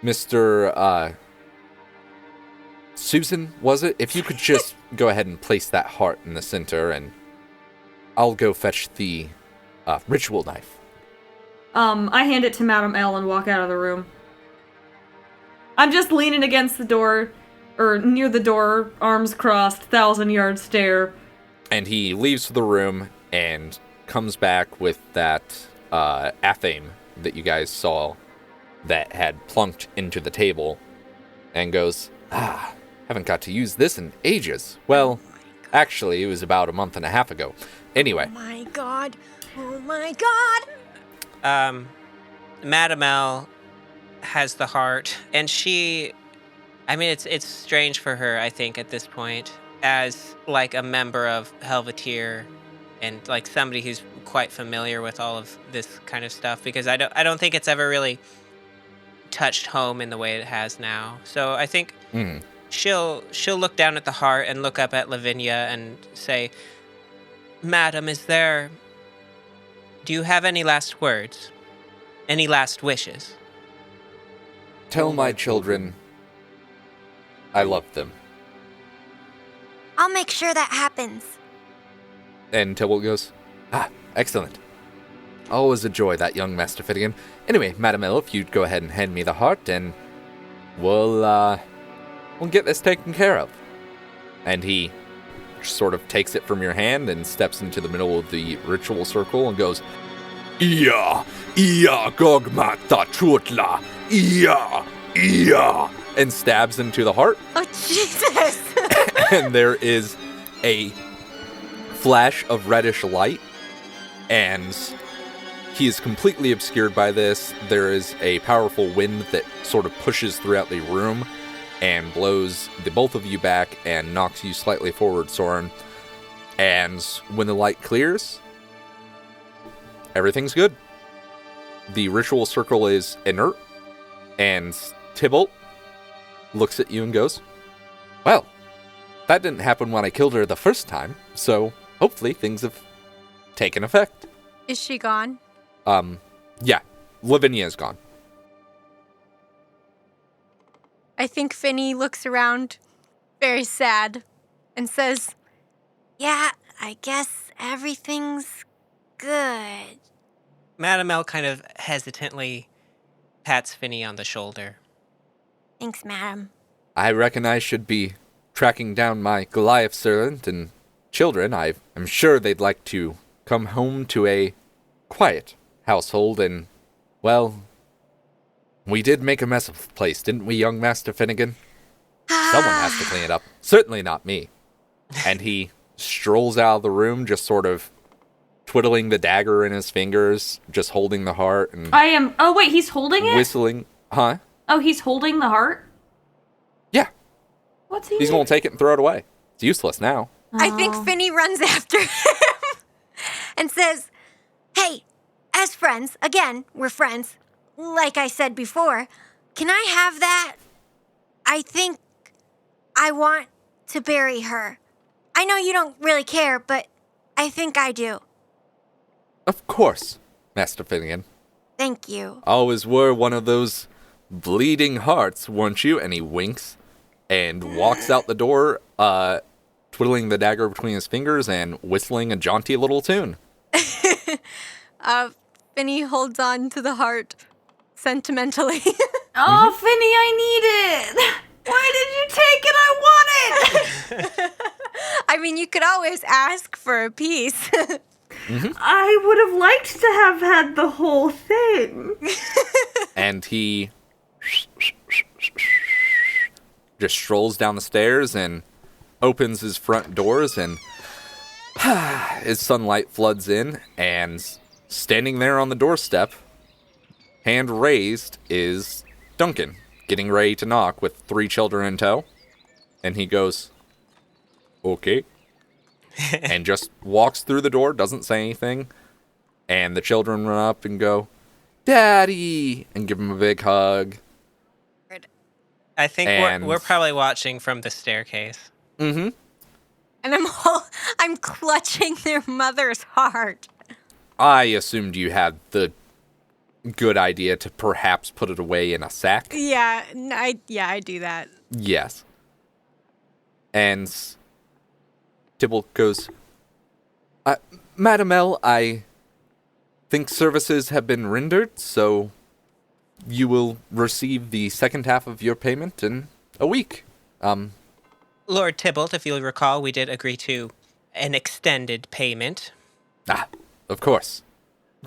Mr. Susan, was it? If you could just go ahead and place that heart in the center, and I'll go fetch the ritual knife. I hand it to Madame L and walk out of the room. I'm just leaning against the door, or near the door, arms crossed, 1,000-yard stare. And he leaves the room and comes back with that athame that you guys saw that had plunked into the table and goes, haven't got to use this in ages. Well, actually, it was about a month and a half ago. Anyway. Oh my god. Oh my god. Madame L has the heart, and it's strange for her, I think, at this point, as, like, a member of Helveteer, and, like, somebody who's quite familiar with all of this kind of stuff, because I don't think it's ever really touched home in the way it has now. So I think she'll look down at the heart and look up at Lavinia and say, Madam, do you have any last words? Any last wishes? Tell my children I love them. I'll make sure that happens. And Tybalt goes, excellent. Always a joy, that young Master Finnegan. Anyway, Madame L, if you'd go ahead and hand me the heart, and we'll get this taken care of. And he sort of takes it from your hand and steps into the middle of the ritual circle and goes, Iya, gogmata trutla, iya, and stabs into the heart. Oh, Jesus! And there is a flash of reddish light, and he is completely obscured by this. There is a powerful wind that sort of pushes throughout the room and blows the both of you back and knocks you slightly forward, Sorrin. And when the light clears, everything's good. The ritual circle is inert, and Tybalt looks at you and goes, well, that didn't happen when I killed her the first time, so hopefully things have taken effect. Is she gone? Yeah, Lavinia is gone. I think Finnie looks around very sad and says, yeah, I guess everything's good. Madame L kind of hesitantly pats Finnie on the shoulder. Thanks, madam. I reckon I should be tracking down my Goliath servant and children. I'm sure they'd like to come home to a quiet household, and, well, we did make a mess of the place, didn't we, young Master Finnegan? Someone has to clean it up. Certainly not me. And he strolls out of the room, just sort of twiddling the dagger in his fingers, just holding the heart, and Oh, wait, he's holding it? whistling. Huh? Oh, he's holding the heart? Yeah. What's he He's going to take it and throw it away. It's useless now. I think Finnie runs after him and says, hey, as friends, again, we're friends, like I said before, can I have that? I think I want to bury her. I know you don't really care, but I think I do. Of course, Master Finnegan. Thank you. Always were one of those bleeding hearts, weren't you? And he winks and walks out the door, twiddling the dagger between his fingers and whistling a jaunty little tune. Finnie holds on to the heart sentimentally. Oh, Finnie, I need it! Why did you take it? I want it! I mean, you could always ask for a piece. I would have liked to have had the whole thing. And he just strolls down the stairs and opens his front doors, and his sunlight floods in, and standing there on the doorstep, hand raised, is Duncan, getting ready to knock with 3 children in tow. And he goes, okay. And just walks through the door, doesn't say anything. And the children run up and go, Daddy! And give him a big hug. I think we're probably watching from the staircase. Mm-hmm. And I'm clutching their mother's heart. I assumed you had the good idea to perhaps put it away in a sack. Yeah, I do that. Yes. And Tybalt goes, Madam L, I think services have been rendered, so you will receive the second half of your payment in a week. Lord Tybalt, if you'll recall, we did agree to an extended payment. Of course.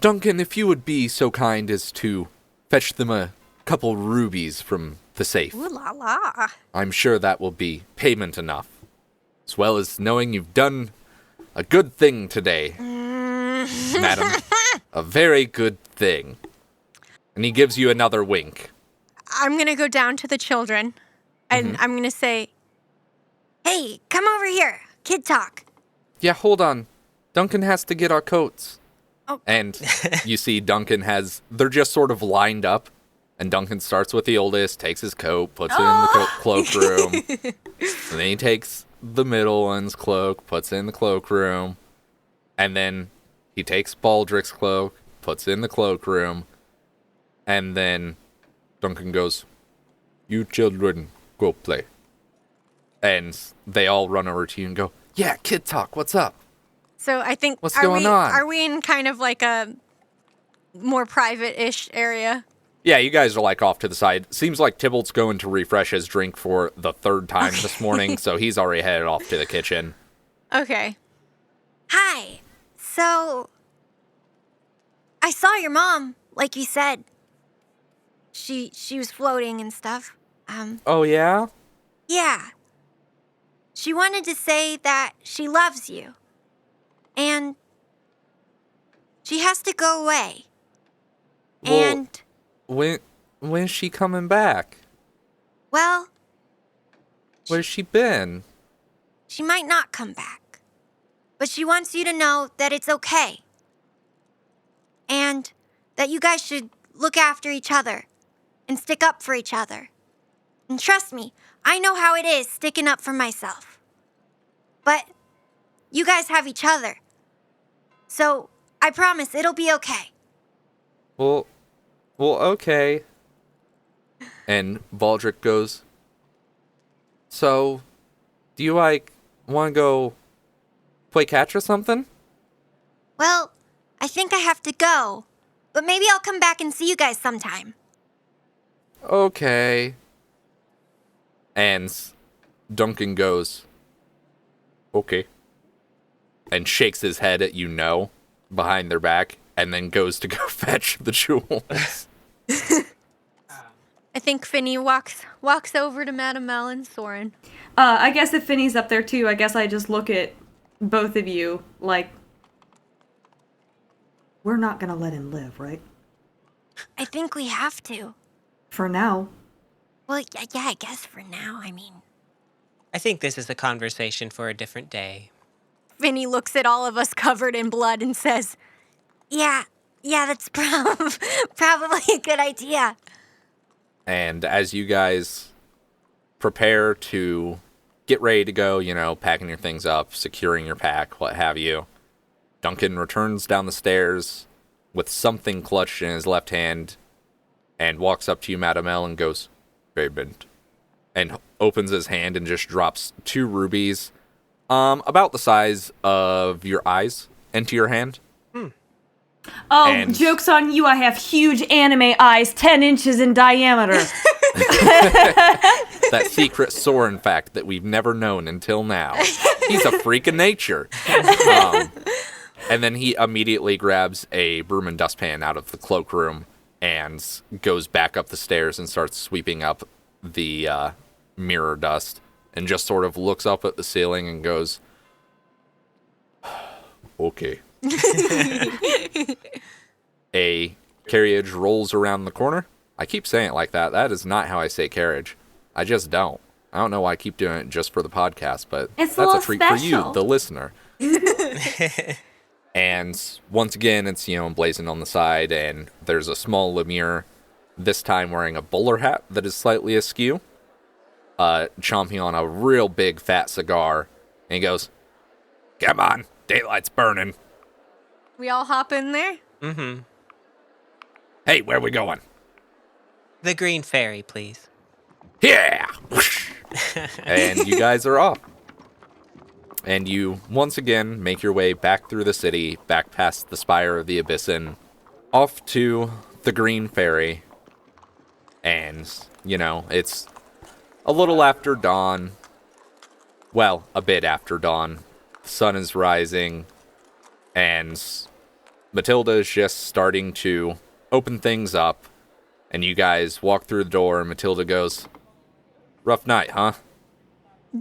Duncan, if you would be so kind as to fetch them a couple rubies from the safe. Ooh la la. I'm sure that will be payment enough. As well as knowing you've done a good thing today, madam. A very good thing. And he gives you another wink. I'm going to go down to the children, and I'm going to say, hey, come over here. Kid talk. Yeah, hold on. Duncan has to get our coats. Oh. And you see Duncan they're just sort of lined up. And Duncan starts with the oldest, takes his coat, puts it in the cloakroom. And then he takes the middle one's cloak, puts it in the cloakroom. And then he takes Baldric's cloak, puts it in the cloakroom. And then Duncan goes, you children, go play. And they all run over to you and go, yeah, kid talk, what's up? So I think, what's going on? Are we in kind of like a more private-ish area? Yeah, you guys are like off to the side. Seems like Tybalt's going to refresh his drink for the 3rd time this morning, so he's already headed off to the kitchen. Okay. Hi. So, I saw your mom, like you said. She was floating and stuff. Oh, yeah? Yeah. She wanted to say that she loves you. And she has to go away. Well, when's she coming back? Well, Where's she been? she might not come back. But she wants you to know that it's okay. And that you guys should look after each other and stick up for each other. And trust me, I know how it is sticking up for myself. But you guys have each other. So I promise it'll be okay. Well, okay. And Baldric goes, so, do you, want to go play catch or something? Well, I think I have to go. But maybe I'll come back and see you guys sometime. Okay. And Duncan goes, okay. And shakes his head at behind their back, and then goes to go fetch the jewels. I think Finnie walks over to Madame Mel and Sorrin. I guess if Finnie's up there too, I guess I just look at both of you like, we're not gonna let him live, right? I think we have to. For now. Well, yeah, I guess for now, I mean. I think this is a conversation for a different day. Finnie looks at all of us covered in blood and says, yeah, that's probably a good idea. And as you guys prepare to get ready to go, packing your things up, securing your pack, what have you, Duncan returns down the stairs with something clutched in his left hand and walks up to you, Madame L, and goes, payment. And opens his hand and just drops 2 rubies, about the size of your eyes, into your hand. Oh, And- joke's on you, I have huge anime eyes, 10 inches in diameter. That secret Sorrin fact that we've never known until now. He's a freak of nature. And then he immediately grabs a broom and dustpan out of the cloakroom and goes back up the stairs and starts sweeping up the mirror dust and just sort of looks up at the ceiling and goes, okay. A carriage rolls around the corner. I keep saying it like that. That is not how I say carriage. I just don't. I don't know why I keep doing it just for the podcast, but It's that's a a treat little for you, special. the listener. And once again, it's, emblazoned on the side, and there's a small Lemire, this time wearing a bowler hat that is slightly askew, chomping on a real big fat cigar, and he goes, come on, daylight's burning. We all hop in there? Mm-hmm. Hey, where we going? The Green Fairy, please. Yeah! And you guys are off. And you, once again, make your way back through the city, back past the Spire of the Abyssin, off to the Green Fairy. And, it's a little after dawn. Well, a bit after dawn. The sun is rising. And Matilda is just starting to open things up. And you guys walk through the door, and Matilda goes, rough night, huh?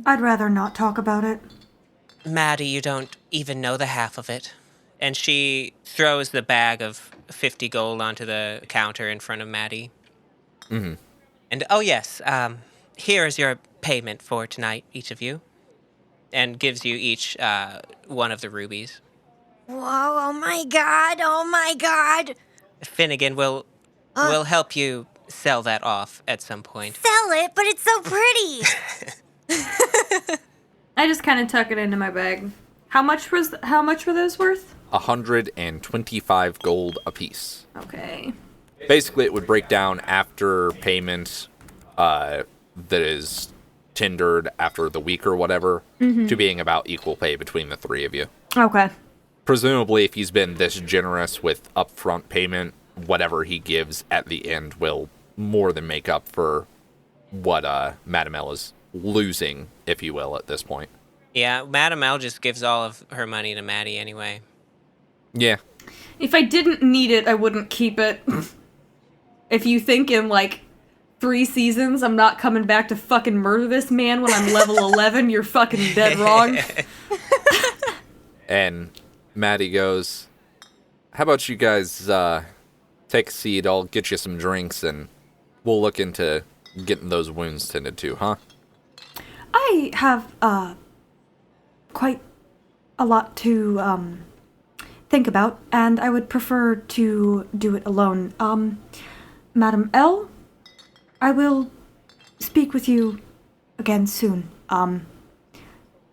I'd rather not talk about it. Maddie, you don't even know the half of it. And she throws the bag of 50 gold onto the counter in front of Maddie. Mm-hmm. And, oh yes, here is your payment for tonight, each of you. And gives you each one of the rubies. Whoa, oh my god. Finnegan will help you sell that off at some point. Sell it, but it's so pretty. I just kind of tuck it into my bag. How much were those worth? 125 gold apiece. Okay. Basically, it would break down after payment that is tendered after the week or whatever to being about equal pay between the three of you. Okay. Presumably, if he's been this generous with upfront payment, whatever he gives at the end will more than make up for what Madame L is losing, if you will, at this point. Yeah, Madame L just gives all of her money to Maddie anyway. Yeah. If I didn't need it, I wouldn't keep it. If you think in, 3 seasons I'm not coming back to fucking murder this man when I'm level 11, you're fucking dead wrong. And Maddie goes, how about you guys take a seat, I'll get you some drinks, and we'll look into getting those wounds tended to, huh? I have, quite a lot to, think about, and I would prefer to do it alone. Madam L, I will speak with you again soon.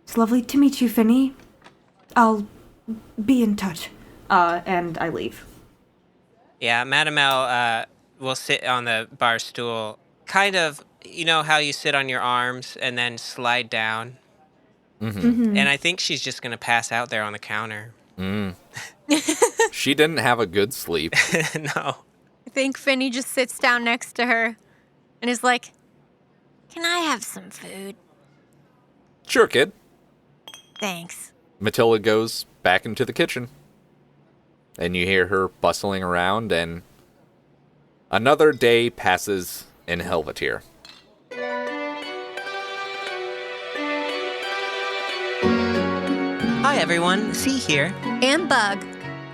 It's lovely to meet you, Finnie. I'll be in touch. And I leave. Yeah, Madame L will sit on the bar stool, kind of, how you sit on your arms and then slide down. Mm-hmm. And I think she's just going to pass out there on the counter. She didn't have a good sleep. No. I think Finnie just sits down next to her and is like, can I have some food? Sure, kid. Thanks. Matilda goes back into the kitchen. And you hear her bustling around, and another day passes in Helveteer. Hi, everyone. C here. And Bug.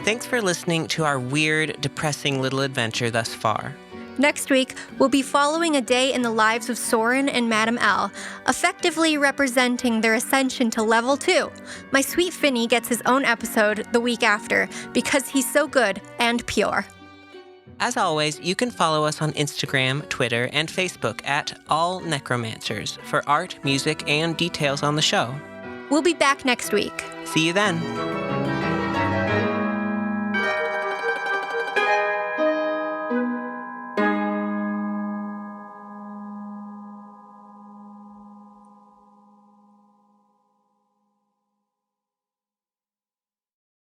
Thanks for listening to our weird, depressing little adventure thus far. Next week, we'll be following a day in the lives of Sorrin and Madame L, effectively representing their ascension to level 2. My sweet Finnie gets his own episode the week after because he's so good and pure. As always, you can follow us on Instagram, Twitter, and Facebook at All Necromancers for art, music, and details on the show. We'll be back next week. See you then.